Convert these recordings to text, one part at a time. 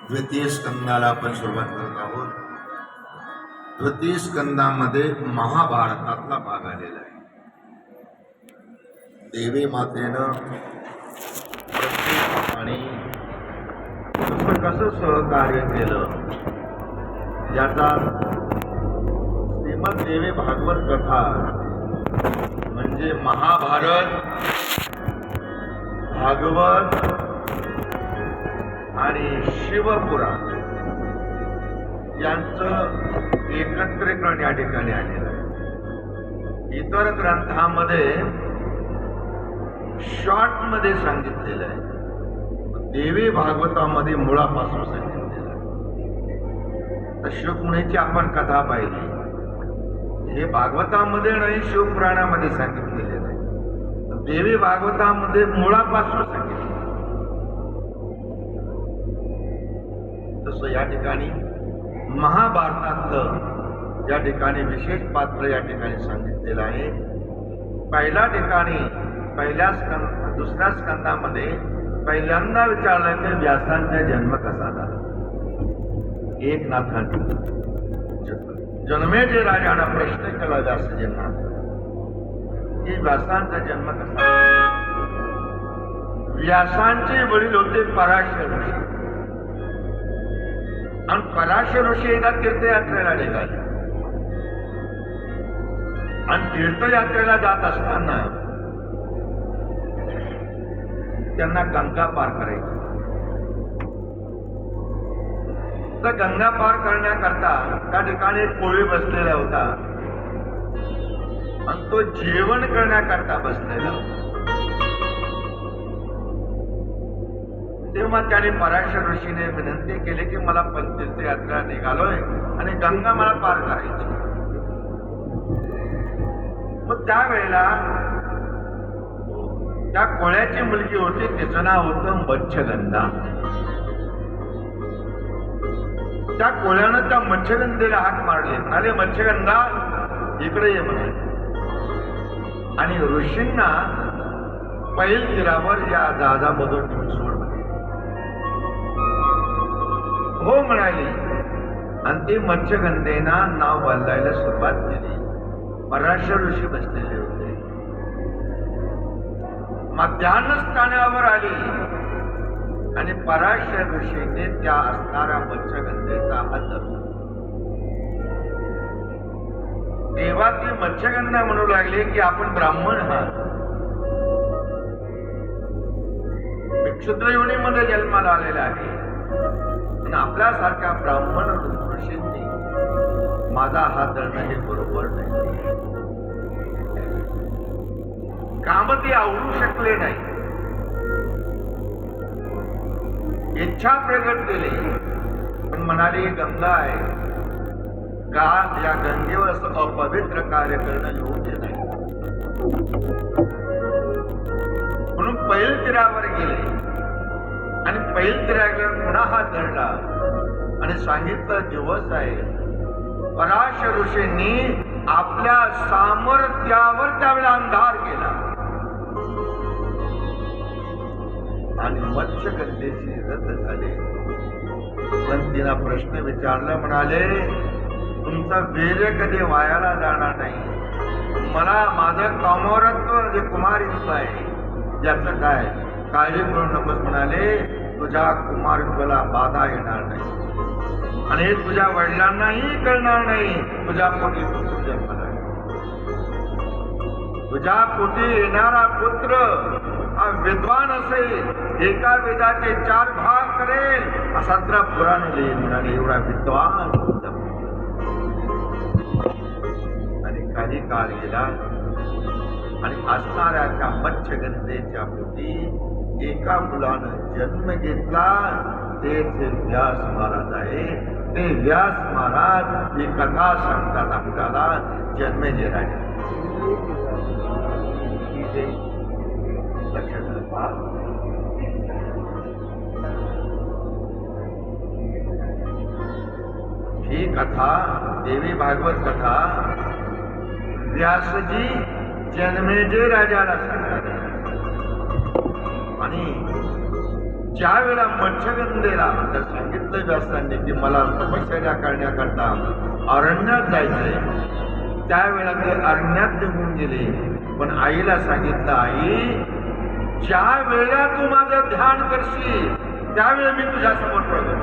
द्वितीय स्कंदाला आपण सुरुवात करत आहोत. द्वितीय स्कंदामध्ये महाभारतातला भाग आलेला आहे. देवी मातेनं प्रत्येक आणि कसं कसं सहकार्य केलं याचा श्रीमद देवी भागवत कथा म्हणजे महाभारत, भागवत आणि शिवपुराण यांचं एकत्रीकरण या ठिकाणी आलेलं आहे. इतर ग्रंथामध्ये शॉर्ट मध्ये सांगितलेलं आहे, देवी भागवतामध्ये मुळापासून सांगितलेलं आहे. तर शिवपुराणाची आपण कथा पाहिली, हे भागवतामध्ये नाही शिवपुराणामध्ये सांगितलेले नाही, देवी भागवतामध्ये मुळापासून सांगितलं. तसं या ठिकाणी महाभारतातलं या ठिकाणी विशेष पात्र या ठिकाणी सांगितलेलं आहे. पहिल्या ठिकाणी दुसऱ्या स्कंदामध्ये पहिल्यांदा विचारलं की व्यासांचा जन्म कसा झाला. एकनाथाने जन्मेजय राजानं प्रश्न केला व्यासजींना की व्यासांचा जन्म कसा झाला. व्यासांचे वडील होते पराशर ऋषी आणि पराशर ऋषी एकदा तीर्थयात्रेला निघाले आणि तीर्थयात्रेला जात असताना त्यांना गंगा पार करायची. तर गंगा पार करण्याकरता त्या ठिकाणी एक कोळी बसलेला होता आणि तो जेवण करण्याकरता बसलेला होता. तेव्हा त्याने पराशर ऋषीने विनंती केली की मला तीर्थयात्रेला निघालोय आणि गंगा मला पार करायची. मग त्यावेळेला त्या कोळ्याची मुलगी होती, तिचं नाव होतं मत्स्यगंधा. त्या कोळ्यानं त्या मत्स्यगंधेला हाक मारले, म्हणाले मत्स्यगंधा इकडे ये म्हणाले आणि ऋषींना पैल तीरावर या जहाजामधून घेऊन सोड म्हणे. हो म्हणाली आणि ते मत्स्यगंधेना नाव बदलायला सुरुवात केली. पराशर ऋषी बसलेले होते. मध्यान्ह स्थानावर आली आणि पराशर ऋषीने त्या असणाऱ्या मत्स्यगंधेचा हात धरला. तेव्हा ती मत्स्यगंधा म्हणू लागली की आपण ब्राह्मण आहात, क्षुद्र योनीमध्ये जन्माला आलेला आहे आणि आपल्यासारख्या ब्राह्मण ऋषींनी माझा हात धरणं हे बरोबर नाही. काम ते आवडू शकले नाही. इच्छा प्रगट केली पण म्हणाली गंगा आहे का, या गंगेवर असं अपवित्र कार्य करणं योग्य नाही. म्हणून पैल तीरावर गेले आणि पैल तीरावर पुन्हा हात धरला आणि सांगितलं दिवस आहे. पराशर ऋषींनी आपल्या सामर्थ्यावर त्यावेळेला अंधार केला आणि मत्स्यगंधेशी रद्द झाले. पण तिला प्रश्न विचारला, म्हणाले तुमचं वीर्य कधी वायाला जाणार नाही. मला माझं कामोरत्व जे कुमारित्व आहे याचं काय काळजी करू नकोस. म्हणाले तुझ्या कुमारित्वाला बाधा येणार नाही आणि हे तुझ्या वडिलांनाही कळणार नाही. तुझ्या पोटी पुत्र जन्मला, तुझ्या पोटी येणारा पुत्र हा विद्वान असेल, एका वेदाचे 4 भाग करेल, असा तर पुराण लिहिल. म्हणाले एवढा विद्वान. आणि काही काळ गेला आणि असणाऱ्या त्या मत्स्यगंधेच्या पोटी एका मुलानं जन्म घेतला. तेच व्यास महाराज आहे. ते व्यास महाराज ही कथा सांगतात आपल्याला जन्मेजय राजा. ही कथा देवी भागवत कथा व्यासजी जन्मेजय राजाला सांगतात आणि ज्या वेळा मत्स्यगंधेला तर सांगितलं व्यासांनी की मला तपश्चर्या करण्याकरता अरण्यात जायचंय, त्यावेळेला ते अरण्यात निघून गेले. पण आईला सांगितलं, आई ज्या वेळेला तू माझं ध्यान करशील त्यावेळेला मी तुझ्या समोर प्रगट.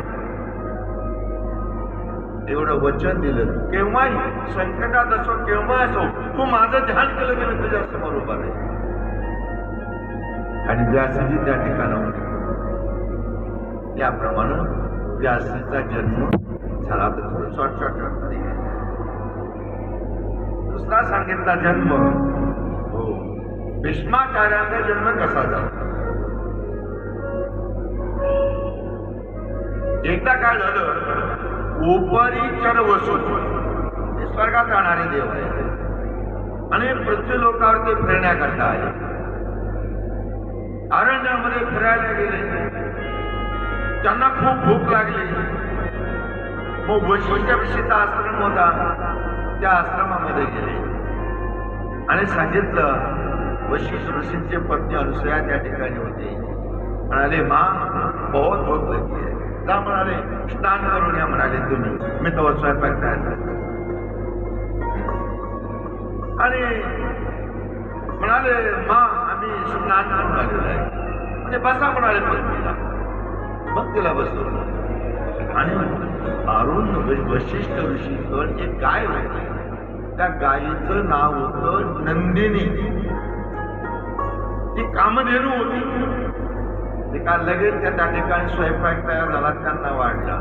एवढं वचन दिलं. केव्हाही संकटात असो केव्हा असो तू माझं ध्यान केलं की मी तुझ्या समोर उभा राहील. आणि व्यासजी त्या ठिकाणाहून त्याप्रमाणे व्यासीचा जन्म झाला. तर थोडं शॉर्टकट मध्ये दुसरा सांगितला जन्म. हो, भीष्माचार्यांचा जन्म कसा झाला. एकदा काय झालं, उपरीचर वसू हे स्वर्गात राहणारे देव आहे आणि पृथ्वी लोकावरती फिरण्याकरता आले. अरण्यामध्ये फिरायला गेले. त्यांना खूप भूक लागली. मग वशिष्ठ ऋषीचा आश्रम होता, त्या आश्रमामध्ये गेले आणि सांगितलं. वशिष्ठ ऋषींची पत्नी अनुसया त्या ठिकाणी होती. म्हणाले, मां बहुत भूक लगी है. जा म्हणाले, स्नान करून या म्हणाले तुम्ही, मी तो स्वयंपाक तयार करतो. आणि म्हणाले, मां आम्ही स्नान करून आलेलो आहे. म्हणजे बसा म्हणाले पत्नीला. मग तिला बसवलं आणि अरुण वशिष्ठ ऋषीकडे एक गाय होती. त्या गायीचं नाव होतं नंदिनी. ती कामधेनू होती. ते का लगेच त्या ठिकाणी स्वयंपाक तयार झाला, त्यांना वाढला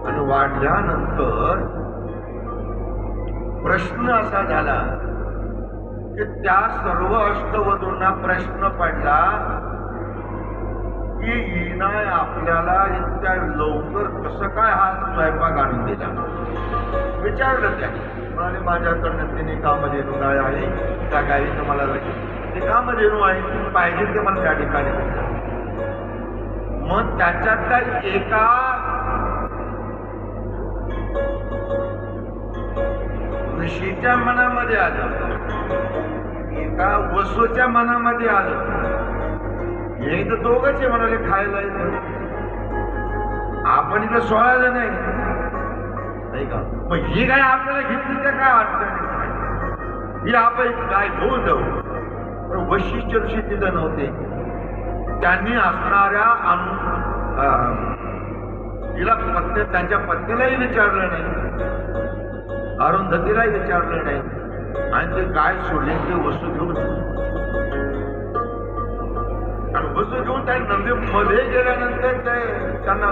आणि वाढल्यानंतर प्रश्न असा झाला की त्या सर्व अष्टवधूंना प्रश्न पडला की हिना आपल्याला इतक्या लवकर कसं काय हा स्वयंपाक आणून दिला. विचारलं त्याने. म्हणाले, माझ्याकडनं तिने कामधेनू गाय आहे, त्या गायीचं मला ते कामधेनू आहे, पाहिजे ते मला त्या ठिकाणी मिळतं. मग त्याच्यातल्या एका ऋषीच्या मनामध्ये आलं, एका वसूच्या मनामध्ये आलं. हे तर दोघंच आहे म्हणाले खायला येतं, आपण इथं 16 जण नाही का. मग ही गाय आपल्याला घेतली तर काय अडचण, ही आपण गाय घेऊन जाऊ. पण वशिष्ठ ऋषी तिथं नव्हते. त्यांनी असणाऱ्या तिला पत्नी, त्यांच्या पत्नीलाही विचारलं नाही, अरुंधतीलाही विचारलं नाही आणि ते गाय सोडले. ते वस्तू घेऊन आणि वस्तू घेऊन त्या नंदी मध्ये गेल्यानंतर ते त्यांना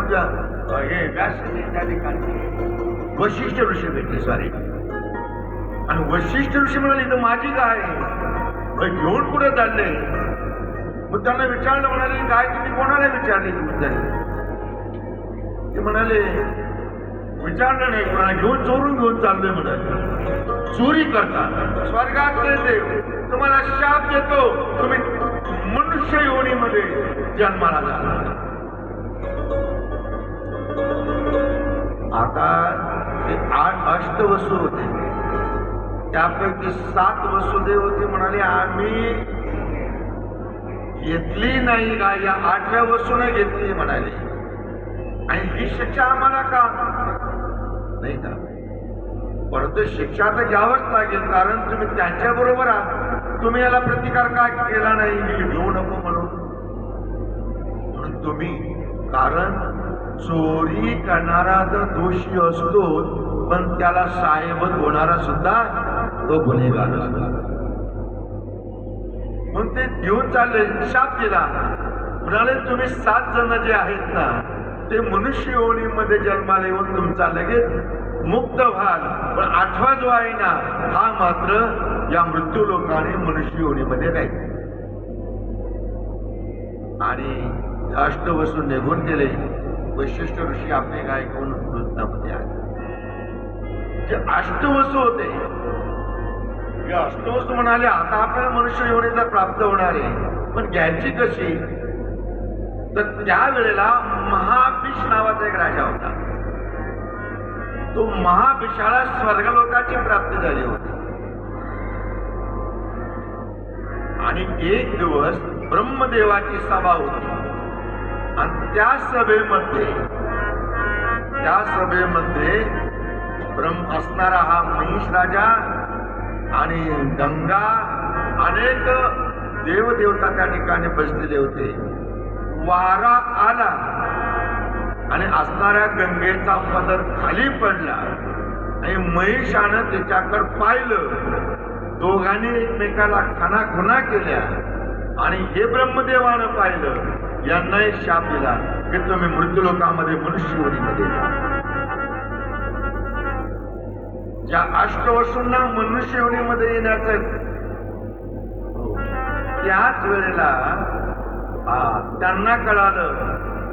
हे व्यास त्या ठिकाणी वशिष्ठ ऋषी भेटले. सॉरी. आणि वशिष्ठ ऋषी म्हणाले, इथं माझी गाय घेऊन कुठे चालले. मग त्यांना विचारलं. म्हणाले, गाय तुम्ही कोणाला विचारली. ते म्हणाले, विचारलं नाही कोणाला, घेऊन घेऊन चाललोय म्हणाले. चोरी करता. स्वर्गातले देव तुम्हाला शाप देतो, तुम्ही मनुष्य योनीमध्ये जन्माला जाणार. आता ते 8 अष्टवसू होते, त्यापैकी 7 वसुदेव होते. म्हणाले, आम्ही घेतली नाही गाय, या 8व्या वसूने घेतली म्हणाले. आणि ही शिक्षा आम्हाला का नाही का. परंतु शिक्षा तर घ्यावंच लागेल, कारण तुम्ही त्यांच्या बरोबर आहात. तुम्ही याला प्रतिकार काय केला नाही, घेऊ नको म्हणून. तुम्ही, कारण चोरी करणारा तर दोषी असतो, पण त्याला साहेबत होणारा सुद्धा तो गुन्हेगार असतो. म्हणून ते घेऊन चालले. शाप दिला. म्हणाले, तुम्ही 7 जण जे आहेत ना, ते मनुष्य योनीमध्ये जन्माला येऊन तुमचा लगेच मुक्त व्हाल. पण 8वा जो आहे ना, हा मात्र या मृत्यू लोकांनी मनुष्य योनीमध्ये राहील. आणि अष्टवसू निघून गेले. वशिष्ठ ऋषी आपले गाय घेऊन वृत्तामध्ये आले. जे अष्टवसू होते, हे अष्टवसू म्हणाले, आता आपल्याला मनुष्य योनीचा प्राप्त होणार आहे, पण घ्यायची कशी. तर त्यावेळेला महाभिष नावाचा एक राजा होता. तो महाभिषाला स्वर्गलोकाची प्राप्ती झाली होती. आणि एक दिवस ब्रह्मदेवाची सभा होती. आणि त्या सभेमध्ये ब्रह्म असणारा हा महिष राजा आणि गंगा अनेक देवदेवता त्या ठिकाणी बसलेले होते. वारा आला आणि असणाऱ्या गंगेचा पदर खाली पडला आणि महिषानं त्याच्याकडे पाहिलं. दोघांनी एकमेकाला खानाखुना केल्या आणि हे ब्रह्मदेवानं पाहिलं. यांना एक शाप दिला की तुम्ही मृत्यूलोकामध्ये मनुष्ययोनीमध्ये जा. ज्या अष्टवसूंना मनुष्ययोनीमध्ये येण्याचं त्याच वेळेला त्यांना कळालं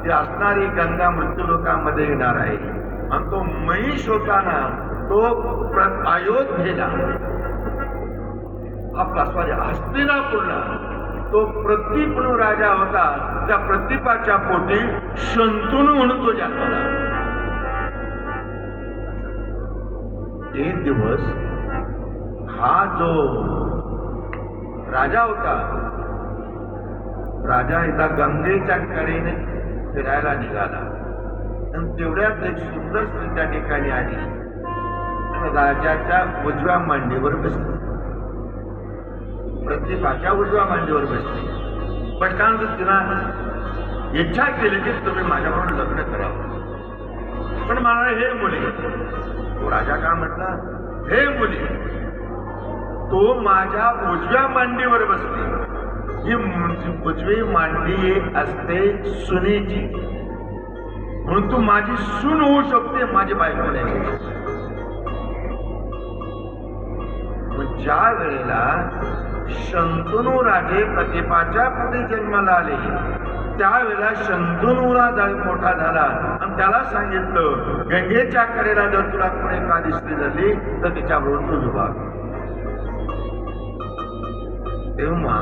की असणारी गंगा मृत्यूलोकामध्ये येणार आहे. आणि तो महिष होता ना, तो अयोध्येला आपला हस्तिनापूरला तो प्रतीपणू राजा होता. त्या प्रतीपाच्या पोटी शंतनू म्हणून तो जन्मला. एक दिवस हा जो राजा होता, राजा एकदा गंगेच्या कडेने फिरायला निघाला आणि तेवढ्यात एक सुंदर स्त्री त्या ठिकाणी आली आणि राजाच्या उजव्या मांडीवर बसली. प्रतिभाच्या उजव्या मांडीवर बसली. बसल्यानंतर तिनं इच्छा केली की तुम्ही माझ्याबरोबर लग्न करावं. पण मला हे मुली, तो राजा का म्हटला, हे मुली, तो माझ्या उजव्या मांडीवर बसली. ही उजवी मांडी असते सुनेची, म्हणून तू माझी सून होऊ शकते, माझी बायको नाही. ज्या वेळेला शंतनू राजे प्रतिपाच्या पोटी जन्माला आले, त्यावेळेला शंतनू राजा मोठा झाला आणि त्याला सांगितलं, गंगेच्या कडेला जर तुला कोणी एखादी स्त्री झाली तर तिच्याबरोबर तू विवाह. तेव्हा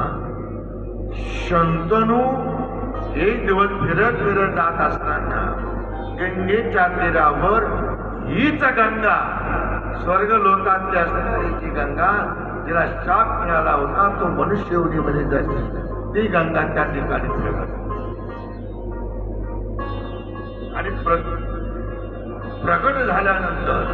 शंतनू एक दिवस फिरत जात असताना गंगेच्या तीरावर हीच गंगा, स्वर्ग लोकातली असणारी जी गंगा, जिला शाप मिळाला होता तो मनुष्य योनीमध्ये जायची, ती गंगा त्या ठिकाणी फिरत आणि प्रगट झाल्यानंतर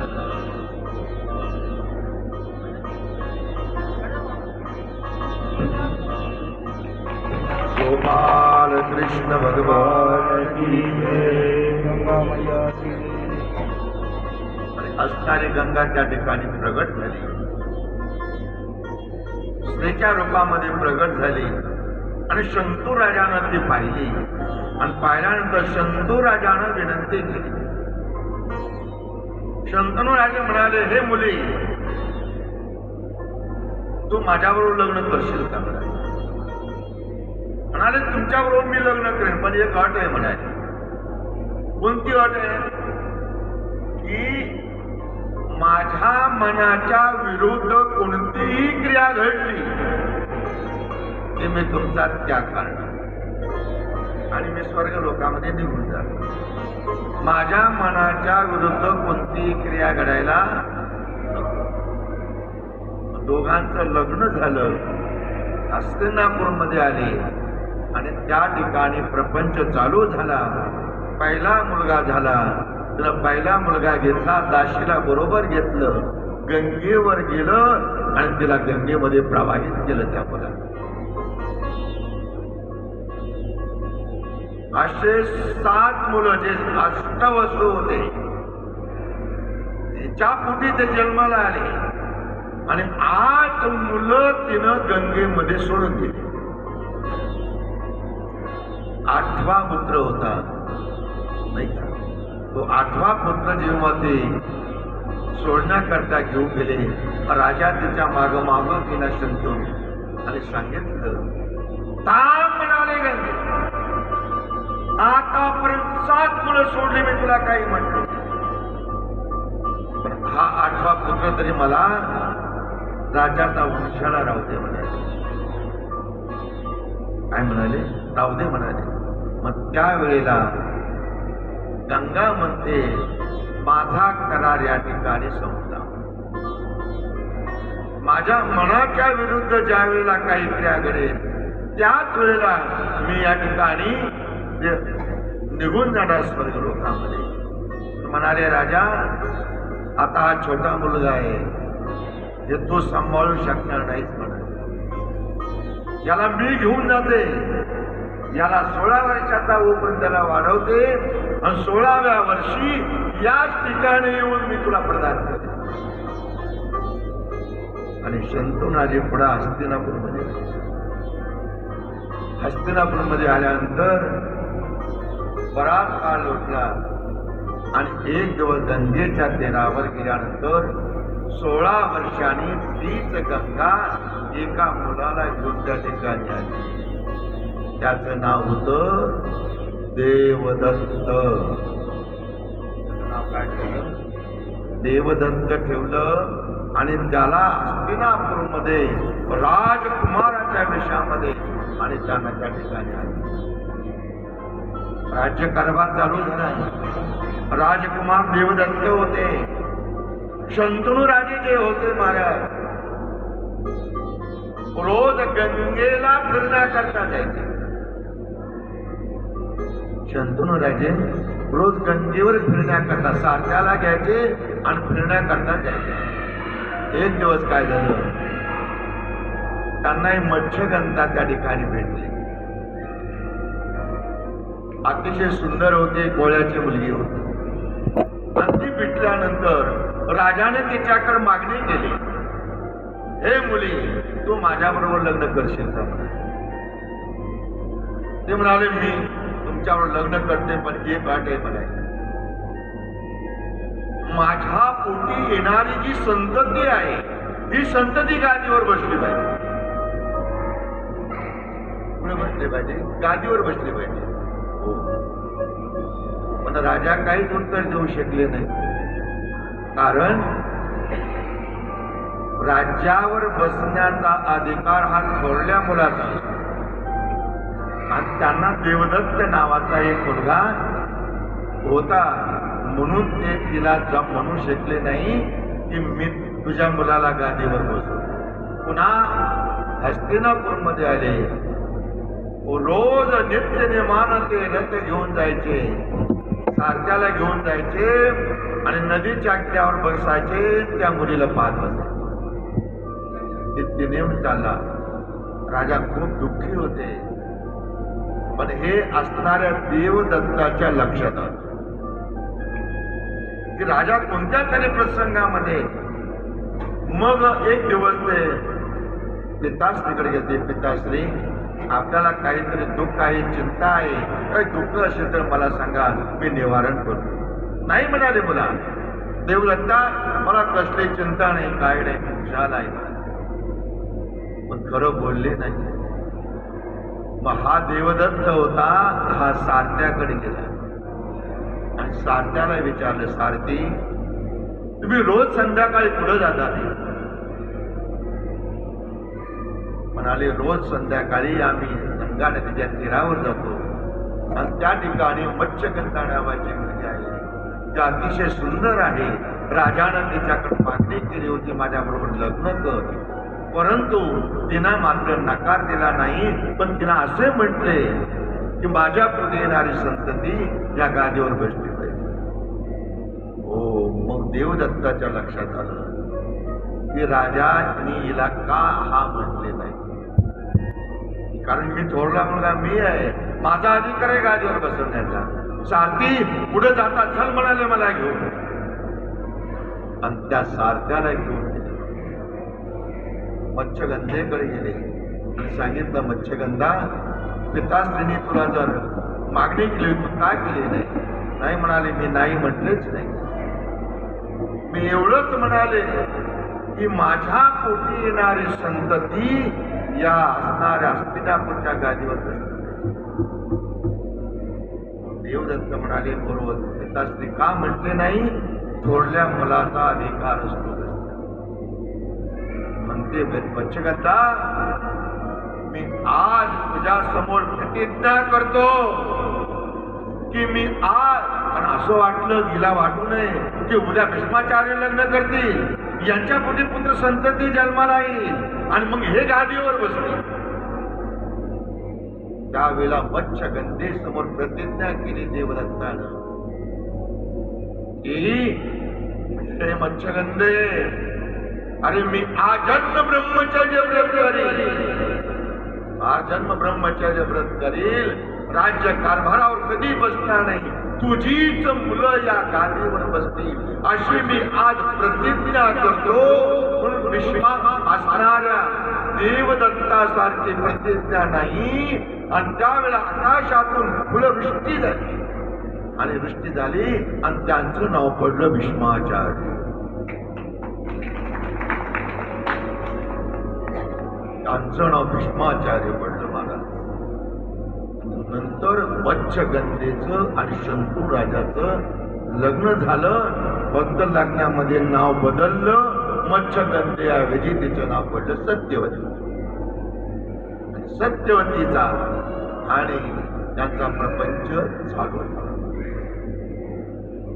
गोपाल कृष्ण भगवान की असणारी गंगा त्या ठिकाणी प्रगट झाली, स्त्रीच्या रूपामध्ये प्रगट झाली आणि शंतू राजानं ती पाहिली आणि पाहिल्यानंतर शंतू राजानं विनंती केली. शंतनू राजे म्हणाले, हे मुली, तू माझ्याबरोबर लग्न करशील का? म्हणाले, तुमच्याबरोबर मी लग्न करेन, पण एक अट आहे. म्हणाले, कोणती अट आहे? की माझ्या मनाच्या विरुद्ध कोणतीही क्रिया घडली ते मी तुमचा त्याग करणार आणि मी स्वर्ग लोकामध्ये निघून जाणार. माझ्या मनाच्या विरुद्ध कोणतीही क्रिया घडायला. दोघांचं लग्न झालं, हस्तिनापूरमध्ये आले आणि त्या ठिकाणी प्रपंच चालू झाला. पहिला मुलगा झाला, तिला पहिला मुलगा घेतला, दाशीला बरोबर घेतलं, गंगेवर गेलं आणि तिला गंगेमध्ये प्रवाहित केलं. त्या मुलाला असे 7 मुलं जे अष्टवसू होते तिच्या पोटी ते जन्माला आले आणि 8 मुलं तिनं गंगेमध्ये सोडून गेली. 8वा पुत्र होता, नाही का? तो 8वा पुत्र जेव्हा ते सोडण्याकरता घेऊन गेले, राजा तिच्या माग गेला शंतनू आणि सांगितलं, थांब म्हणाले गंगे, आतापर्यंत 7 मुलं सोडली, मी तुला काही म्हटलं, पण हा 8वा पुत्र तरी मला राजाचा वंशाला राहू दे म्हणाले. काय म्हणाले? राहू दे म्हणाले. मग त्यावेळेला गंगा म्हणते, माझा करार या ठिकाणी संपला. माझ्या मनाच्या विरुद्ध ज्या वेळेला काही क्रिया घडेल त्याच वेळेला मी या ठिकाणी निघून जाणार स्वर्ग लोकांमध्ये. म्हणाले, राजा आता हा छोटा मुलगा आहे, हे तू सांभाळू शकणार नाहीच म्हणाले. याला मी घेऊन जाते, याला 16 वर्षाचा होईपर्यंत त्याला वाढवते आणि 16व्या वर्षी याच ठिकाणी येऊन मी तुला प्रदान करते. आणि शंतनुराजे पुढे हस्तिनापूरमध्ये आल्यानंतर बराच काळ लोटला आणि एक दिवस गंगेच्या तीरावर गेल्यानंतर 16 वर्षांनी तीच गंगा एका मुलाला घेऊन त्या ठिकाणी आली. त्याचं नाव होतं देवदत्त. नाव काय ठेवलं? देवदत्त ठेवलं. आणि त्याला हस्तिनापूरमध्ये राजकुमाराच्या वेशामध्ये आणि त्यांना त्या ठिकाणी आले. राज्यकारभार चालू झाला. राजकुमार देवदत्त होते. शंतनुराजे जे होते महाराज, रोज गंगेला फिरण्याकरता जायचे. शंतनुराजे रोज गंगेवर फिरण्याकरता सारथ्याला घ्यायचे आणि फिरण्याकरता जायचे. एक दिवस काय झालं, त्यांना मत्स्यगंधा त्या ठिकाणी भेटली. अतिशय सुंदर होते, गोळ्याची मुलगी होती. आणि ती भेटल्यानंतर राजाने तिच्याकडे मागणी केली, हे मुली, तू माझ्याबरोबर लग्न करशील का? ते म्हणाले, मी तुमच्यावर लग्न करते, पण एक अट आहे मला, माझ्या पोटी येणारी जी संतती आहे ही संतती गादीवर बसली पाहिजे. कुठे बसली पाहिजे? गादीवर बसली पाहिजे. हो. पण राजा काहीच उत्तर देऊ शकले नाही. कारण राज्यावर बसण्याचा अधिकार हा थोरल्या मुलाचा आणि त्यांना देवदत्त नावाचा एक मुलगा होता, म्हणून ते तिला म्हणू शकले नाही की मी तुझ्या मुलाला गादीवर बसवतो. पुन्हा हस्तिनापूरमध्ये आले. रोज नित्य नेमानं ते रथ घेऊन जायचे, सारथ्याला घेऊन जायचे आणि नदीच्या किनाऱ्यावर बसायचे, त्या मुलीला पाहत बसायचे. नित्य नेम चालला. राजा खूप दुःखी होते. पण हे असणाऱ्या देवदत्ताच्या लक्षात आलं की राजा कोणत्या तरी प्रसंगामध्ये, मग एक दिवस ते पिताश्रीकडे येते. पिताश्री, आपल्याला काहीतरी दुःख आहे, चिंता आहे, काही दुःख असेल तर मला सांगा, मी निवारण करतो. नाही म्हणाले मुला. देवदत्ता, मला कसली चिंता नाही, काय नाही, खुशाल आहे. पण खरं बोलले नाही. मग हा देवदत्त होता, हा सारथ्याकडे गेला आणि सारथ्याला विचारलं, सारथी, तुम्ही रोज संध्याकाळी कुठं जाता? म्हणाले, रोज संध्याकाळी आम्ही गंगा नदीच्या तीरावर जातो आणि त्या ठिकाणी मत्स्यगंधा नावाची मुलगी आहे, ती अतिशय सुंदर आहे. राजानं तिच्याकडे मागणी केली होती, माझ्याबरोबर लग्न कर, परंतु तिनं मात्र नकार दिला नाही. पण तिनं असे म्हटले की माझ्या पुढे येणारी संतती या गादीवर बसली पाहिजे. हो. मग देवदत्ताच्या लक्षात आलं की राजाने हिला का हा म्हटले नाही. कारण मी थोरला मुलगा मी आहे, माझा अधिकार आहे गादीवर बसवण्याचा. सारथी पुढे जाता चल म्हणाले मला घेऊन, आणि त्या सारथ्याला घेऊन मत्स्यगंधेकडे गेले आणि सांगितलं, मत्स्यगंधा, पिताश्रीने तुला जर मागणी केली, तू काय केली नाही? नाही म्हणाले, मी नाही म्हटलेच नाही. मी एवढंच म्हणाले की माझ्या पोटी येणारी संतती या असणाऱ्या हस्तिनापूरच्या गादीवर बसली. देवदत्त म्हणाले, बरोबर, पिताश्री का म्हटले नाही? थोरल्या मुलाचा अधिकार असतो. म्हणते, मत्स्यगंधा, मी आज तुझ्या समोर प्रतिज्ञा करतो की मी आज, पण असं वाटलं, हिला वाटू नये की उद्या भीष्माचार्य लग्न करतील, यांच्या पोटी पुत्र संतती जन्माला येईल आणि मग हे गादीवर बसतील. त्यावेळेला मत्स्यगंधे समोर प्रतिज्ञा केली देवदत्तानं की हे मत्स्यगंधे, अरे मी आजन्म ब्रह्मचर्य व्रत करील, आजन्म ब्रह्मचर्य व्रत करील, राज्य कारभारावर कधी बसणार नाही, तुझीच मुलं या गादीवर बसतील अशी मी आज प्रतिज्ञा करतो. म्हणून भीष्मा असणाऱ्या देवदत्तासारखी प्रतिज्ञा नाही. आणि त्यावेळेला आकाशातून फुलवृष्टी झाली आणि वृष्टी झाली आणि त्यांचं नाव पडलं भीष्माचार्य. त्यांचं नाव भीष्माचार्य पडलं महाराज. नंतर मत्स्यगंधेचं आणि शंतनू राजाचं लग्न झालं. फक्त लग्नामध्ये नाव बदललं, मत्स्यगंधेऐवजी तिचं नाव पडलं सत्यवती. सत्यवतीचा आणि त्यांचा प्रपंच चालू झाला.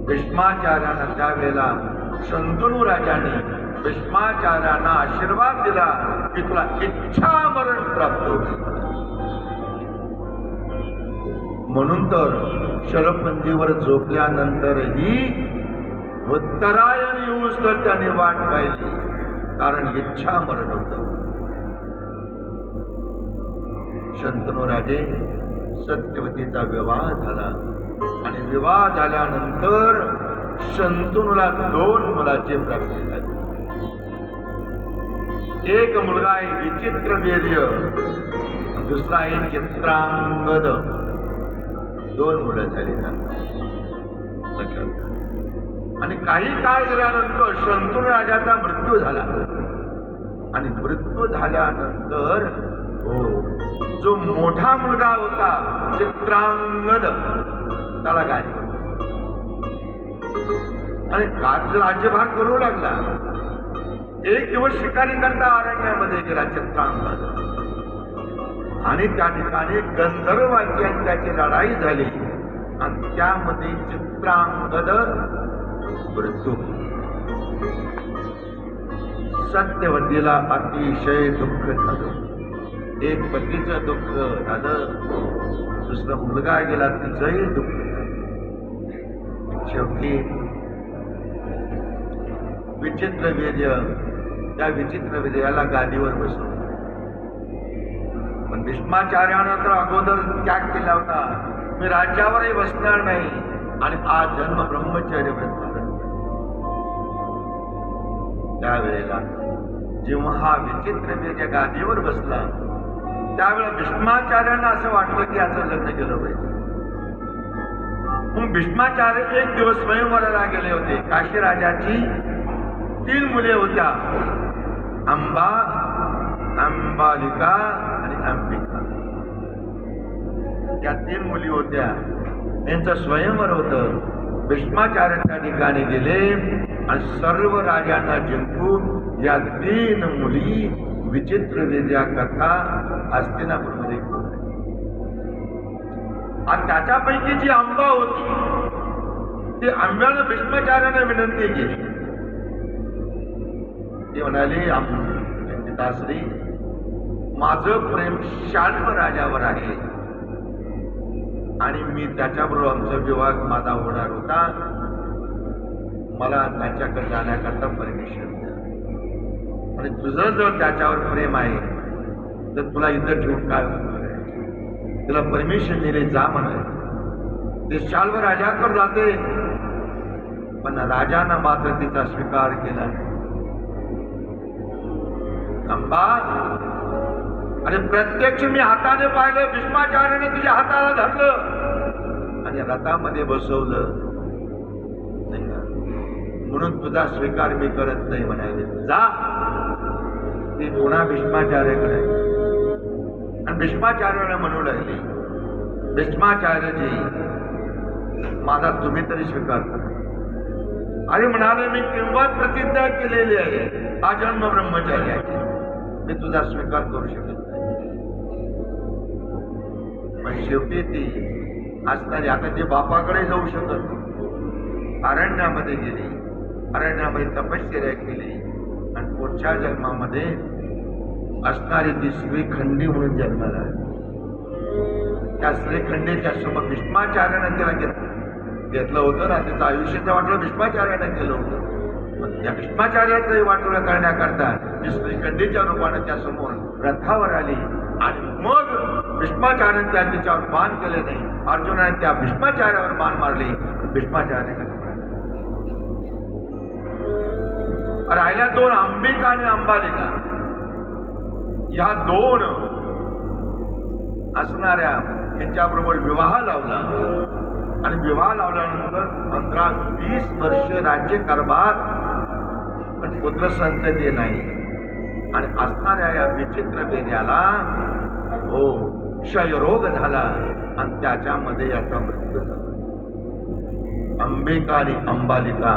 भीष्माचार्यांना त्यावेळेला शंतनू राजाने भीष्माचार्यांना आशीर्वाद दिला की तुला इच्छा मरण प्राप्त होईल. म्हणून तर शरपंथीवर झोपल्यानंतरही उत्तरायण येऊस तर त्याने वाट पाहिली, कारण इच्छा मरण होत. शंतनू राजे सत्यवतीचा विवाह झाला आणि विवाह झाल्यानंतर शंतनूला 2 मुलाची प्राप्ती झाली. एक मुलगा आहे विचित्रवीर्य, दुसरा आहे चित्रांगद. 2 मुलं झाली त्यांना. आणि काही काळ झाल्यानंतर शंतनू राजाचा मृत्यू झाला. आणि मृत्यू झाल्यानंतर जो मोठा मुलगा होता चित्रांगद त्याला गाय आणि राज्यभार करू लागला. एक दिवस शिकारी करता अरण्यामध्ये गेला चित्रांगद आणि त्या ठिकाणी गंधर्वाची लढाई झाली आणि त्यामध्ये चित्रांगद मृत्यू. सत्यवतीला अतिशय दुःख झालं. एक पतीचं दुःख झालं, दुसरा मुलगा गेला तिचंही दुःख झालं. शेवटी विचित्रवीर्य, त्या विचित्रवीर्याला गादीवर बसवलं. पण भीष्माचार्यानं तर अगोदर त्याग केला होता, मी राज्यावरही बसणार नाही आणि आज जन्म ब्रह्मचर्य व्रत झालं. त्यावेळेला जेव्हा हा विचित्रवीर्य गादीवर बसला त्यावेळेला भीष्माचार्यांना असं वाटलं की याचं लग्न केलं पाहिजे. मग भीष्माचार्य एक दिवस स्वयंवराला गेले होते. काशी राजाची 3 मुले होत्या, अंबा, अंबालिका आणि अंबिका. या 3 मुली होत्या, यांचं स्वयंवर होतं. भीष्माचार्य त्या ठिकाणी गेले आणि सर्व राजांना जिंकून या 3 मुली विचित्रवीर्या कथा हस्तिनापूरमध्ये घेऊन. आणि त्याच्यापैकी जी अंबा होती ती आंब्यानं भीष्माचार्याने विनंती केली. ती म्हणाली, पिताश्री, माझं प्रेम शाल्व राजावर आहे आणि मी त्याच्याबरोबर आमचा विवाह माझा होणार होता. मला त्याच्याकडे जाण्याकरता परमिशन द्या. आणि तुझं जर त्याच्यावर प्रेम आहे तर तुला इथं ठेवून काय होणार आहे? तुला परमिशन दिले, जा म्हणाले. ते शाल्व राजाकडे जाते, पण राजानं मात्र तिचा स्वीकार केला नाही. अंबा, अरे प्रत्यक्ष मी हाताने पाहिलं, भीष्माचार्याने तुझ्या हाताला धरलं आणि रथामध्ये बसवलं, म्हणून तुझा स्वीकार मी करत नाही म्हणाले. जा. ती पुन्हा भीष्माचार्याकडे आणि भीष्माचार्याला म्हणू लागली, भीष्माचार्यजी, माझा तुम्ही तरी स्वीकार करा. अरे म्हणाले, मी केव्हा प्रतिज्ञा केलेली आहे आजन्म ब्रह्मचार्याची, मी तुझा स्वीकार करू शकत नाही. पण शेवटी ती असणारी आता ती बापाकडे जाऊ शकत नाही. अरण्यामध्ये गेली, अरण्यामध्ये तपश्चर्या केली आणि पुढच्या जन्मामध्ये असणारी ती श्रीखंडी म्हणून जन्माला आली. त्या श्रीखंडेच्या समोर भीष्माचार्यानं तिला घेतलं होतं ना. त्याचं आयुष्याचं वाटोळं भीष्माचार्यानं केलं होतं. मग त्या भीष्माचार्याचंही वाटोळं करण्याकरता ती श्रीखंडीच्या रूपानं त्या समोर रथावर आली आणि मग भीष्माचार्याने त्या तिच्यावर बाण केले नाही. अर्जुनाने त्या भीष्माचार्यावर बाण मारले. भीष्माचार्याने राहिल्या दोन, अंबिका आणि अंबालिका. या दोन असणाऱ्या त्यांच्याबरोबर विवाह लावला आणि विवाह लावल्यानंतर 15-20 वर्ष राज्यकारभार, पण पुत्र संतती नाही. आणि असणाऱ्या या विचित्र बेऱ्याला क्षयरोग झाला आणि त्याच्यामध्ये याचा मृत्यू झाला. अंबिका आणि अंबालिका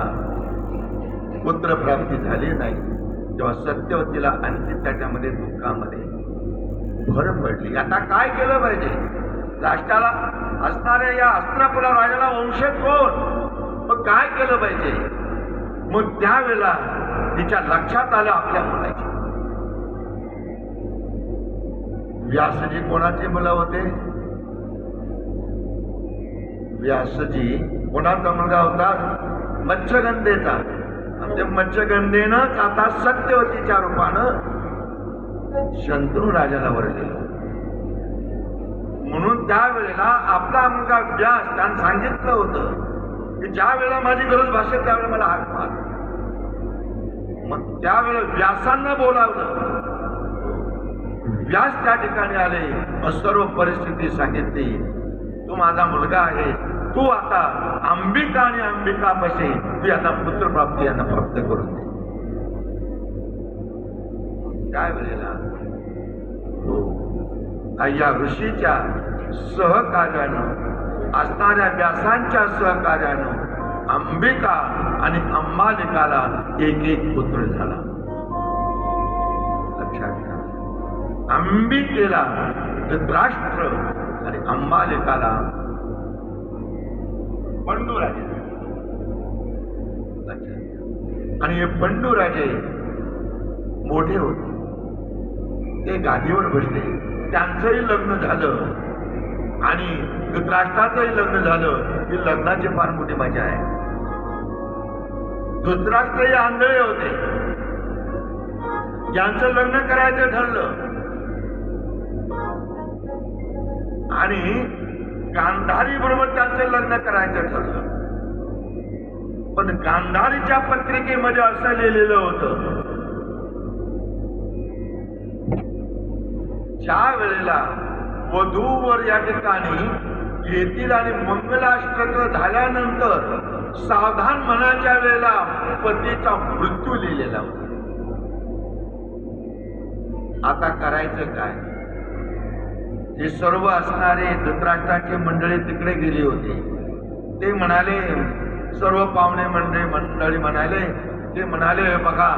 पुत्र प्राप्ती झाली नाही. तेव्हा सत्यवतीला आणखी त्याच्यामध्ये दुःखामध्ये भर पडली. आता काय केलं पाहिजे? राष्ट्राला असणाऱ्या या हस्तिनापुरा राजाला वंशज कोण? मग काय केलं पाहिजे? मग त्यावेळेला तिच्या लक्षात आलं आपल्या मुलाची. व्यासजी कोणाचे मुलं होते? व्यासजी कोणाचा मुलगा होता? मत्स्यगंधेचा. आणि ते मत्स्यगंधेनंच आता सत्यवतीच्या रूपानं शंतनू राजाला वरलेलं. म्हणून त्यावेळेला आपला मुलगा व्यास त्यानं सांगितलं होतं की ज्या वेळेला माझी गरज भासेल त्यावेळेला मला हाक मार. मग त्यावेळेला व्यासांना बोलावलं. व्यास त्या ठिकाणी आले, सर्व परिस्थिती सांगितली. तू माझा मुलगा आहे, तू आता अंबिका आणि अंबिकापाशी ती आता पुत्रप्राप्ती यांना प्राप्त करून दे. काय वेळेला या ऋषीच्या सहकार्यानं, असणाऱ्या व्यासांच्या सहकार्यानं अंबिका आणि अंबालिकाला एक पुत्र झाला. लक्षात घ्या, अंबिकेला धृतराष्ट्र आणि अंबालिकाला पंडूराजे. आणि हे पंडूराजे मोठे होते, ते गादीवर बसले. त्यांचंही लग्न झालं आणि धृतराष्ट्राचंही लग्न झालं. ही लग्नाची फार मोठी मजा आहे. धृतराष्ट्रही आंधळे होते, यांचं लग्न करायचं ठरलं. आणि गांधारी बरोबर त्यांचं लग्न करायचं ठरलं. पण गांधारीच्या पत्रिकेमध्ये असं लिहिलेलं होतं, ज्या वेळेला वधूवर या ठिकाणी येतील आणि मंगलाष्टक झाल्यानंतर सावधान म्हणायच्या वेळेला पतीचा मृत्यू लिहिलेला होता. आता करायचं काय? हे सर्व असणारे धृतराष्ट्राची मंडळी तिकडे गेली होती. ते म्हणाले, सर्व पाहुणे मंडळी म्हणाले, ते म्हणाले, बघा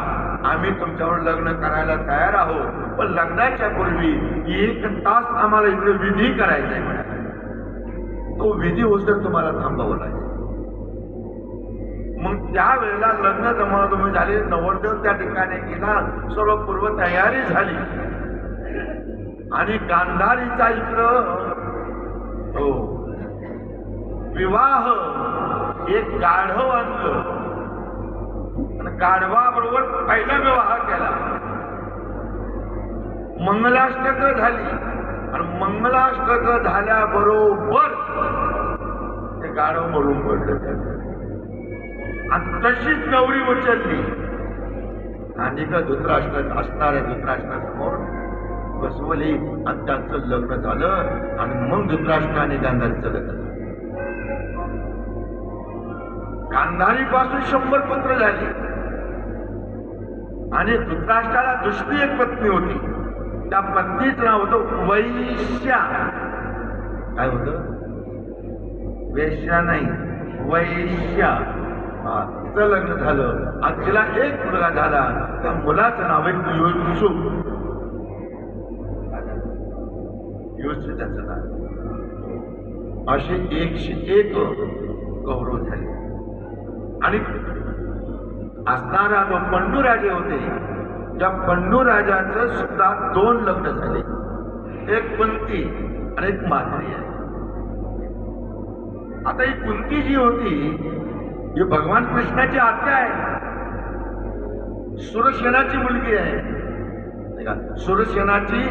आम्ही तुमच्यावर लग्न करायला तयार आहोत, पण लग्नाच्या पूर्वी 1 तास आम्हाला इकडे विधी करायचा आहे म्हणाले. तो विधी होतं तुम्हाला थांबावं लागेल. मग त्यावेळेला लग्न जमावजमी झाले. नवरदेव त्या ठिकाणी गेला, सर्व पूर्व तयारी झाली आणि गांधारीचा इकडं विवाह एक गाढव आणलं आणि गाढवाबरोबर पहिला विवाह केला. मंगलाष्टक झाली आणि मंगलाष्टक झाल्याबरोबर ते गाढव मरून पडलं. आणि तशीच गौरी उचलली आणि धृतराष्ट्र असणाऱ्या धृतराष्ट्रासमोर बसवली आणि त्यांचं लग्न झालं. आणि मग धृतराष्ट्राने गांधारीचं लग्न झालं. गांधारीपासून 100 पुत्र झाली. आणि धृतराष्ट्राला दुसरी एक पत्नी होती. त्या पत्नीचं नाव होतं वैश्या. काय होतं? वेश्या नाही, वैश्या. तिचं लग्न झालं आणि तिला एक मुलगा झाला. त्या मुलाचं नाव आहे युसुफ. युसुफ त्याचं नाव. असे 101 कौरव झाले. आणि असणारा जो पंडूराजे होते, त्या पंडूराजाचं सुद्धा 2 लग्न झाले. एक कुंती आणि एक माद्री आहे. आता ही कुंती जी होती ही भगवान कृष्णाची आत्या आहे, सुरसेनाची मुलगी आहे नाही का? सुरसेनाची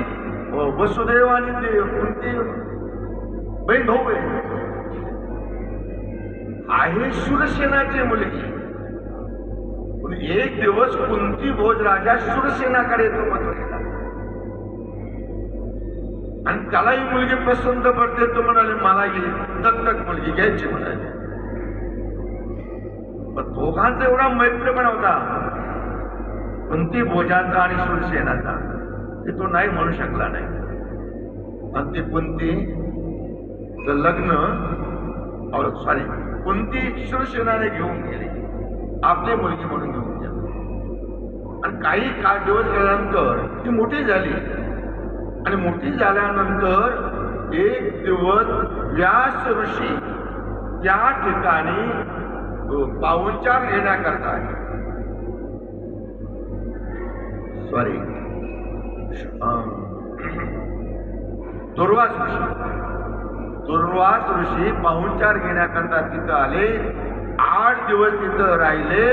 वसुदेव आणि कुंती बहीण भाऊ आहे सुरसेनाची मुलगी. पण एक दिवस कुंती भोज राजा सुरसेनाकडे येतो मथुरेला आणि त्याला ही मुलगी पसंत पडते. तो म्हणाले मला ही दत्तक मुलगी घ्यायची म्हणाले. पण दोघांचा एवढा मैत्रीपणा होता कुंती भोजांचा आणि सुरसेनाचा की तो नाही म्हणू शकला नाही. आणि ती कुंती लग्न सॉरी कुंती सुरसेनाने घेऊन गेली, आपली मुलगी म्हणून घेऊन गेली. आणि काही दिवस गेल्यानंतर ती मोठी झाली आणि मोठी झाल्यानंतर एक दिवस व्यास ऋषी त्या ठिकाणी पाहुणचार घेण्याकरता सॉरी दुर्वास ऋषी पाहुणचार घेण्याकरता तिथं आले. 8 दिवस तिथं राहिले.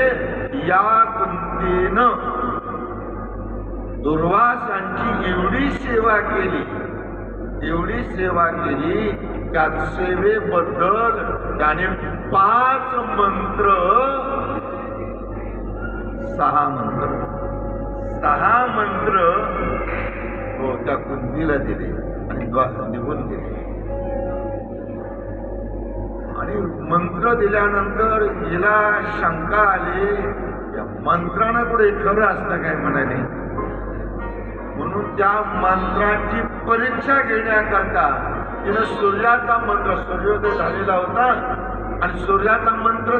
या कुंतीनं दुर्वासांची एवढी सेवा केली त्या सेवेबद्दल त्याने 5 मंत्र 6 मंत्र त्या कुंतीला दिले आणि निघून गेले. आणि मंत्र दिल्यानंतर हिला शंका आली, या मंत्रानं पुढे खरं असतं काय म्हणाले. म्हणून त्या मंत्राची परीक्षा घेण्याकरता तिनं सूर्याचा मंत्र, सूर्योदय झालेला होता आणि सूर्याचा मंत्र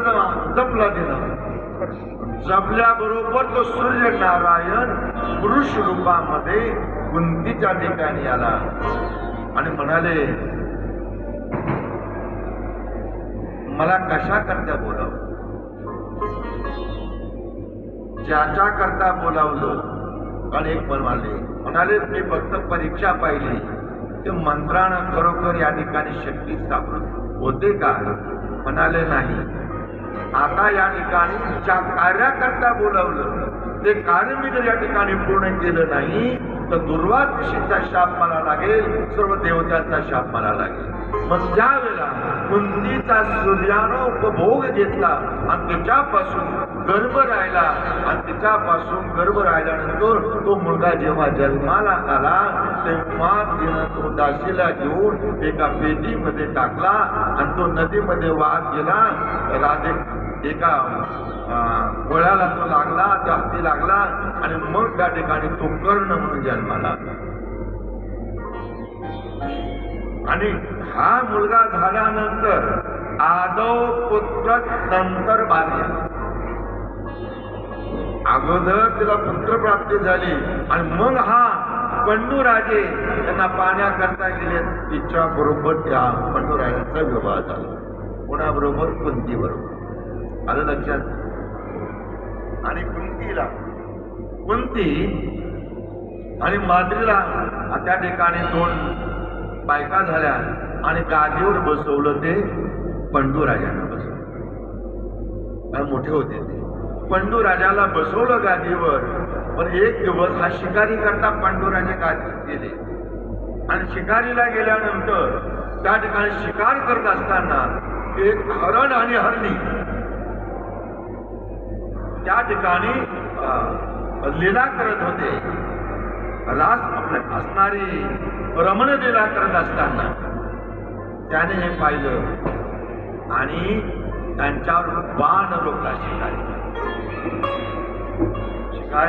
जपला तिनं. जपल्याबरोबर तो सूर्य नारायण पुरुष रूपामध्ये कुंतीच्या ठिकाणी आला आणि म्हणाले मला कशा करता बोलावं. ज्याच्या करता बोलावलं आणि एक म्हणाले मी फक्त परीक्षा पाहिली ते मंत्रानं खरोखर या ठिकाणी शक्ती स्थापित होते का. म्हणाले नाही. आता या ठिकाणी ज्या कार्याकरता बोलावलं ते कार्य मी जर या ठिकाणी पूर्ण केलं नाही तर दुर्वास ऋषीचा शाप मला लागेल, सर्व देवतांचा शाप मला लागेल. मग त्यावेळेला कुंतीचा सूर्यानं उपभोग घेतला आणि तिच्यापासून गर्भ राहिला आणि तिच्यापासून गर्भ राहिल्यानंतर तो मुलगा जेव्हा जन्माला आला तेव्हा तिनं तो दासीला घेऊन एका पेटीमध्ये टाकला आणि तो नदीमध्ये वाहत गेला. एका गोळ्याला तो लागला, त्या हाती लागला आणि मग त्या ठिकाणी तो कर्ण म्हणून जन्माला. आणि हा मुलगा झाल्यानंतर आदौ पुत्र नंतर भार्या. अगोदर तिला पुत्रप्राप्ती झाली आणि मग हा पंडूराजे त्यांना पाण्याकरता गेले. तिच्या बरोबर त्या पंडूराजांचा विवाह झाला. कोणाबरोबर? कुंती बरोबर. आलं लक्षात. आणि कुंती आणि माद्रीला त्या ठिकाणी 2 बायका झाल्या आणि गादीवर बसवलं ते पंडूराजांना बसवलं. मोठे होते ते. पंडूराजाला बसवलं गादीवर. पण एक दिवस हा शिकारी करता पंडूराजे गादीत गेले आणि शिकारीला गेल्यानंतर त्या ठिकाणी शिकार करत असताना एक हरण आणि हरणी त्या ठिकाणी लीला करत होते. रास असणारी रमण लीला करत असताना त्याने हे पाहिलं आणि त्यांच्यावर बाण रोखला शिकार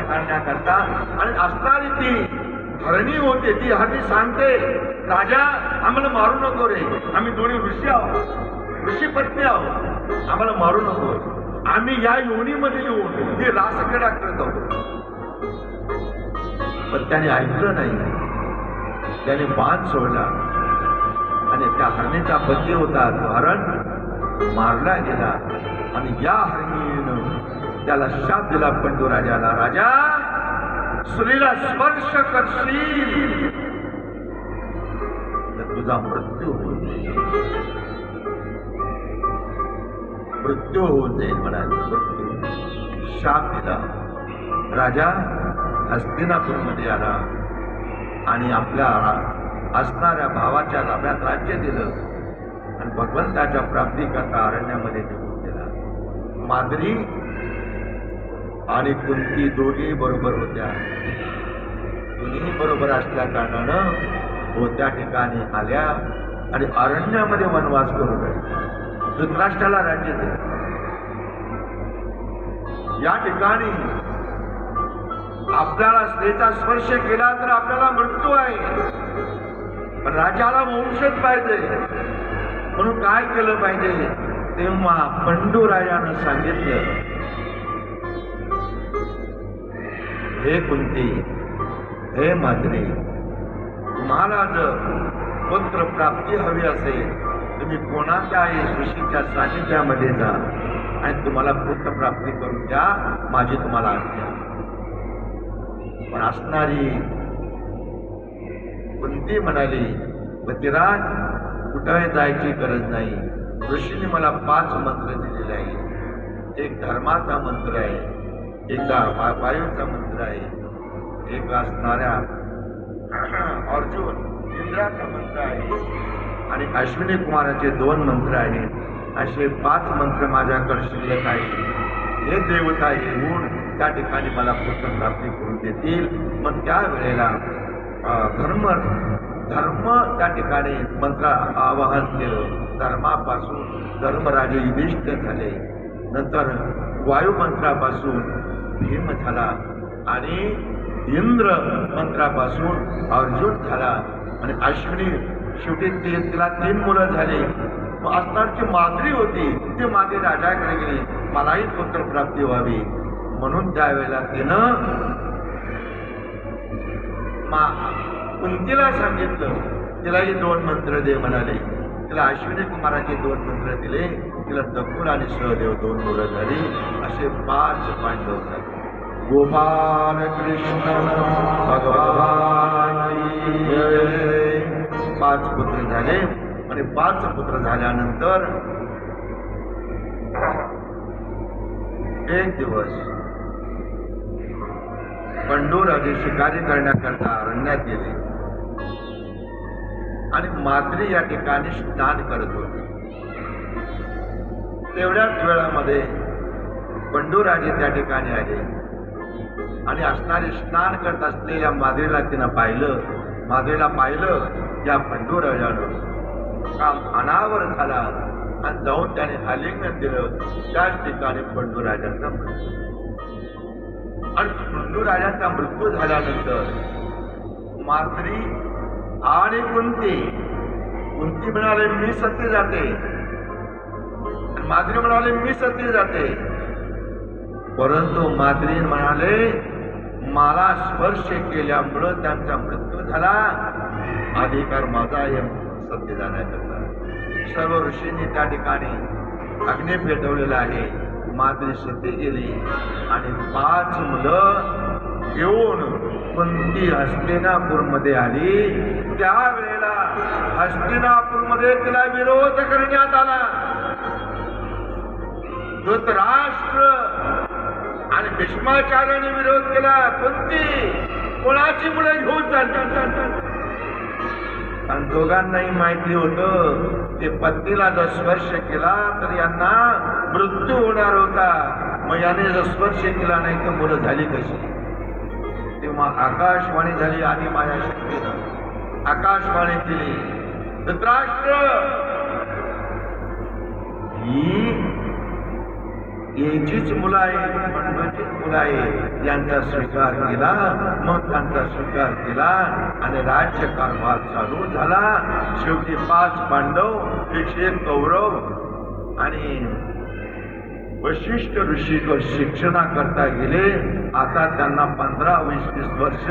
करण्याकरता. आणि असणारी ती हरणी होते. ती हरणी सांगते राजा आम्हाला मारू नको रे, आम्ही दोन्ही ऋषी आहोत, ऋषी पत्नी आहोत, आम्हाला मारू नको. आम्ही या योनीमध्ये येऊन ही रासक्रीडा करत आहोत. पण त्याने ऐकलं नाही. त्याने बाण सोडला आणि त्या हरणीचा पती होता तो हरण मारला गेला. आणि या हरणीनं त्याला शाप दिला पंडूराजाला, राजा स्त्रीला स्पर्श करशील तर तुझा मृत्यू होईल. मृत्यू होऊन जाईल म्हणाले. मृत्यू शाप दिला. राजा हस्तिनापूरमध्ये आला आणि आपल्या असणाऱ्या भावाच्या ताब्यात राज्य दिलं आणि भगवंताच्या प्राप्तीकरता अरण्यामध्ये निघून गेला. माद्री आणि कुंती दोघी बरोबर होत्या. दोन्ही बरोबर असल्या कारणानं त्या ठिकाणी आल्या आणि अरण्यामध्ये वनवास करून राहिल्या. धृतराष्ट्राला राज्य दिलं. या ठिकाणी आपल्याला स्त्रीचा स्पर्श केला तर आपल्याला मृत्यू आहे, पण राजाला वंशच पाहिजे. म्हणून काय केलं पाहिजे? तेव्हा पंडू राजानं सांगितलं, हे कुंती, हे माद्री, तुम्हाला जर पुत्र प्राप्ती हवी असेल तुम्ही कोणाच्याही ऋषीच्या सानिध्यामध्ये जा आणि तुम्हाला पुत्र प्राप्ती करून द्या, माझी तुम्हाला आज्ञा. पण असणारी कुंती म्हणाली, पतिराज, कुठे जायची गरज नाही. ऋषीने मला 5 मंत्र दिलेले आहे. एक धर्माचा मंत्र आहे, एक वायूचा मंत्र आहे, एक असणाऱ्या अर्जुन इंद्राचा मंत्र आहे आणि अश्विनी कुमाराचे 2 मंत्र आहेत. असे 5 मंत्र माझ्याकडे शिल्लक आहे. हे देवता येऊन त्या ठिकाणी मला पुत्र प्राप्ती करून देतील. मग त्या वेळेला धर्म त्या ठिकाणी मंत्र आवाहन केलं. धर्मापासून धर्मराजे युधिष्ठिर झाले. नंतर वायुमंत्रापासून भीम झाला आणि इंद्र मंत्रापासून अर्जुन झाला आणि अश्विनी शेवटी तिला 3 मुलं झाली. असणारची माद्री होती, ती माद्री राजाकडे गेली, मलाही पुत्र प्राप्ती व्हावी. म्हणून त्यावेळेला तिनं कुंतीला सांगितलं, तिलाही 2 मंत्र दे म्हणाले. तिला अश्विनी कुमाराचे 2 मंत्र दिले. तिला नकुल आणि सहदेव 2 मुलं झाली. असे 5 पांडव झाले. गोपाल कृष्ण भगवान 5 पुत्र झाले आणि 5 पुत्र झाल्यानंतर एक दिवस पंडू राजे शिकारी करण्याकरता अरण्यात गेले आणि माद्री या ठिकाणी स्नान करत होते. तेवढ्याच वेळामध्ये पंडू राजे त्या ठिकाणी आले आणि असणारे स्नान करत असलेल्या माद्रीला तिनं पाहिलं. माद्रीला पाहिलं या पंडू राजानं काम अनावर झाला आणि जाऊन त्याने आलिंगन दिलं. त्याच ठिकाणी पंडू राजाचा मृत्यू. आणि पंडू राजाचा मृत्यू झाल्यानंतर माद्री आणि कुंती म्हणाले, मी सती जाते. माद्री म्हणाले, मी सती जाते. परंतु माद्री म्हणाले, मला स्पर्श केल्यामुळं त्यांचा मृत्यू झाला, अधिकार माझा आहे सती जाण्याकरता. सर्व ऋषींनी त्या ठिकाणी अग्नी पेटवलेला आहे. माद्री सती गेली आणि 5 मुलं घेऊन कुंती हस्तिनापूरमध्ये आली. त्यावेळेला हस्तिनापूरमध्ये तिला विरोध करण्यात आला. धृतराष्ट्र आणि भीष्माचार्याने विरोध केला. कुंती कोणाची मुलं घेऊन चालतात? आणि दोघांनाही माहिती होतं ते पत्नीला जर स्पर्श केला तर यांना मृत्यू होणार होता. मग याने जर स्पर्श केला नाही तर मुलं झाली कशी? तेव्हा आकाशवाणी झाली. आणि माझ्या शक्तीनं आकाशवाणी केली, धृतराष्ट्र, ही याचीच मुलं आहे, पंडूचीच मुलं आहे. यांचा स्वीकार केला. मग त्यांचा स्वीकार केला आणि राज्यकारभार चालू झाला. शेवटी 5 पांडव, 101 कौरव आणि वशिष्ठ ऋषीकडे शिक्षणाकरता गेले. आता त्यांना 15-20 वर्ष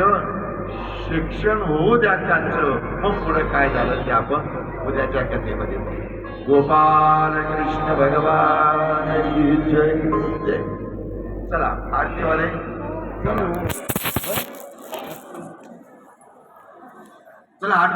शिक्षण होऊ द्या त्यांचं. मग पुढे काय झालं ते आपण उद्याच्या कथेमध्ये बघू. गोपाल कृष्ण भगवान की जय. चला आरतीवाले चला.